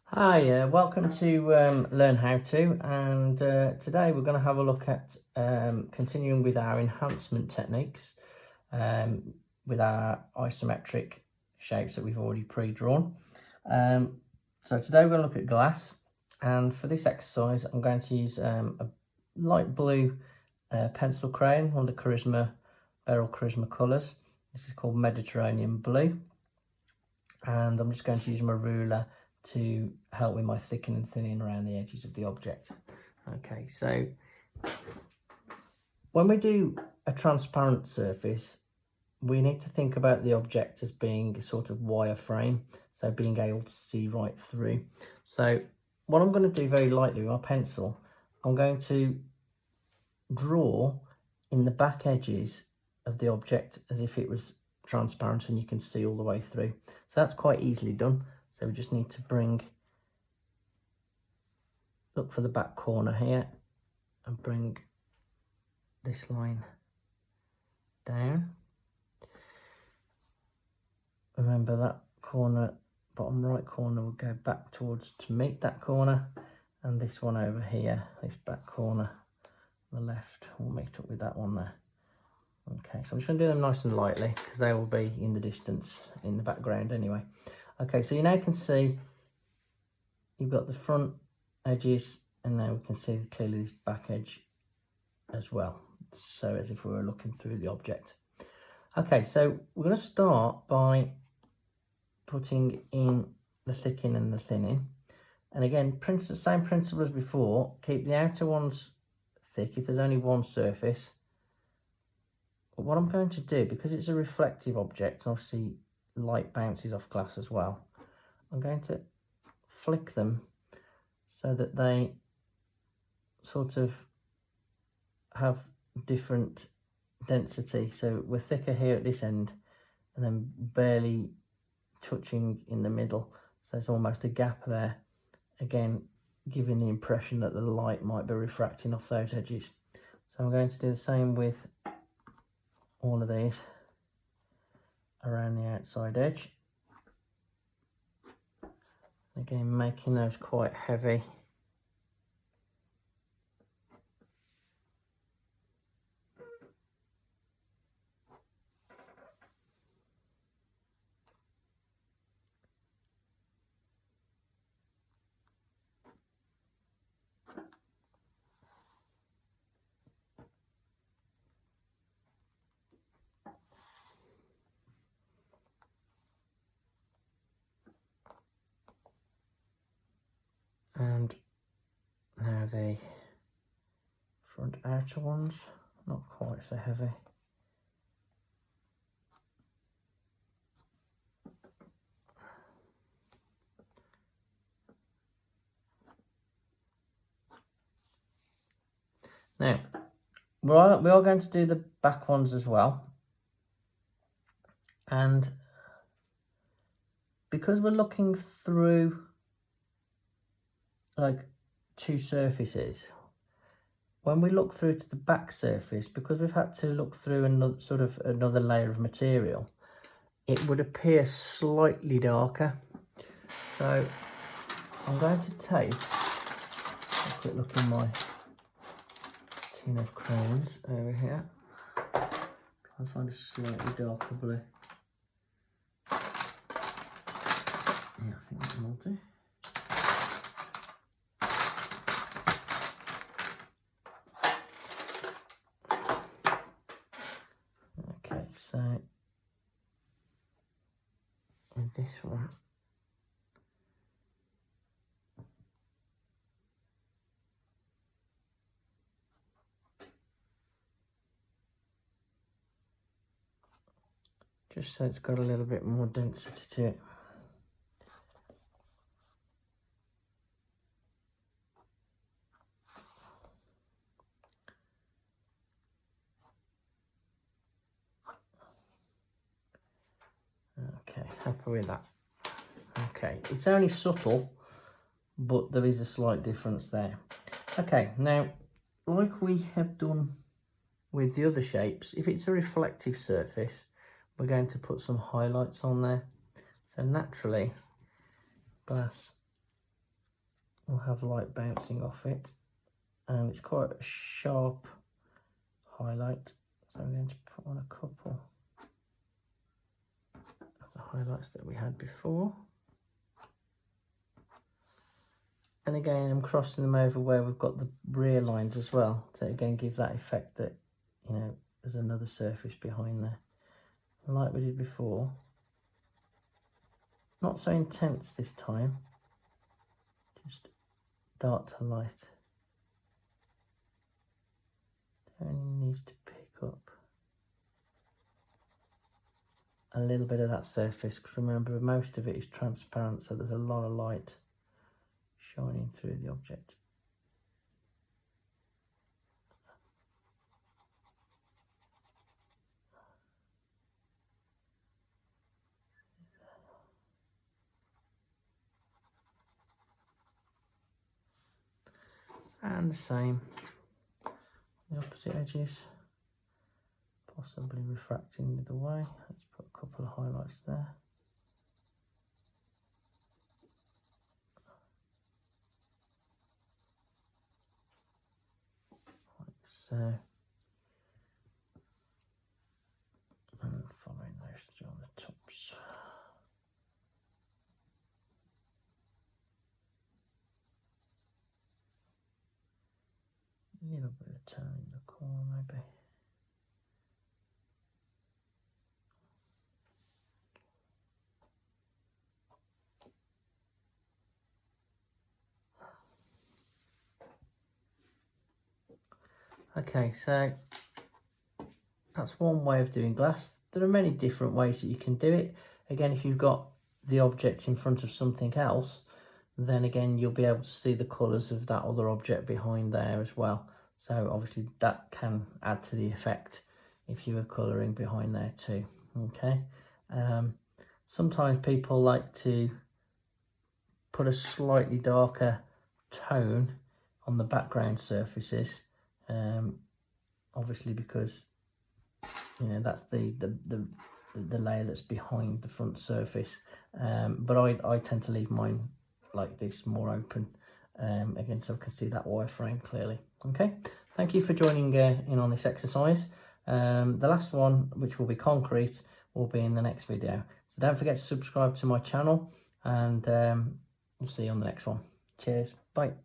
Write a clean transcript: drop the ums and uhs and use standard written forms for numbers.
Hi, welcome to Learn How To, and today we're going to have a look at continuing with our enhancement techniques with our isometric shapes that we've already pre-drawn. So today we're going to look at glass, and for this exercise I'm going to use a light blue pencil crayon, one of the Beryl Charisma colours. This is called Mediterranean Blue, and I'm just going to use my ruler to help with my thickening and thinning around the edges of the object. Okay, so when we do a transparent surface, we need to think about the object as being a sort of wireframe, so being able to see right through. So what I'm going to do very lightly with my pencil, I'm going to draw in the back edges of the object as if it was transparent and you can see all the way through. So that's quite easily done. So we just need to look for the back corner here and bring this line down. Remember that corner, bottom right corner, will go back towards to meet that corner, and this one over here, this back corner, the left, will meet up with that one there. Okay, so I'm just going to do them nice and lightly because they will be in the distance in the background anyway. Okay, so you now can see you've got the front edges, and now we can see clearly this back edge as well, so as if we were looking through the object. Okay, so we're going to start by putting in the thickening and the thinning, and again, same principle as before. Keep the outer ones thick if there's only one surface. But what I'm going to do, because it's a reflective object, obviously light bounces off glass as well, I'm going to flick them so that they sort of have different density. So we're thicker here at this end and then barely touching in the middle, so it's almost a gap there, again giving the impression that the light might be refracting off those edges. So I'm going to do the same with all of these around the outside edge, again making those quite heavy. And now the front outer ones, not quite so heavy. Now, we are going to do the back ones as well. And because we're looking through like two surfaces, when we look through to the back surface, because we've had to look through another layer of material, it would appear slightly darker. So I'm going to take a quick look in my tin of crayons over here. Try and find a slightly darker blue. Yeah, I think that will do. Okay, so with this one, just so it's got a little bit more density to it. Okay, happy with that. Okay, it's only subtle, but there is a slight difference there. Okay, now, like we have done with the other shapes, if it's a reflective surface, we're going to put some highlights on there. So naturally, glass will have light bouncing off it, and it's quite a sharp highlight, so I'm going to put on a couple of the highlights that we had before. And again, I'm crossing them over where we've got the rear lines as well, to again give that effect that, you know, there's another surface behind there. Like we did before. Not so intense this time, just dark to light. It only needs to pick up a little bit of that surface, because remember, most of it is transparent, so there's a lot of light shining through the object. And the same, the opposite edges, possibly refracting the other way. Let's put a couple of highlights there. Like so. And following those through on the tops. A little bit of turn in the corner maybe. Okay, so that's one way of doing glass. There are many different ways that you can do it. Again, if you've got the object in front of something else, then again you'll be able to see the colours of that other object behind there as well. So obviously that can add to the effect if you were colouring behind there too. Okay. Sometimes people like to put a slightly darker tone on the background surfaces, obviously because, you know, that's the layer that's behind the front surface, but I tend to leave mine like this, more open, again, so I can see that wireframe clearly. Okay, thank you for joining in on this exercise. The last one, which will be concrete, will be in the next video, so don't forget to subscribe to my channel, and we'll see you on the next one. Cheers, bye.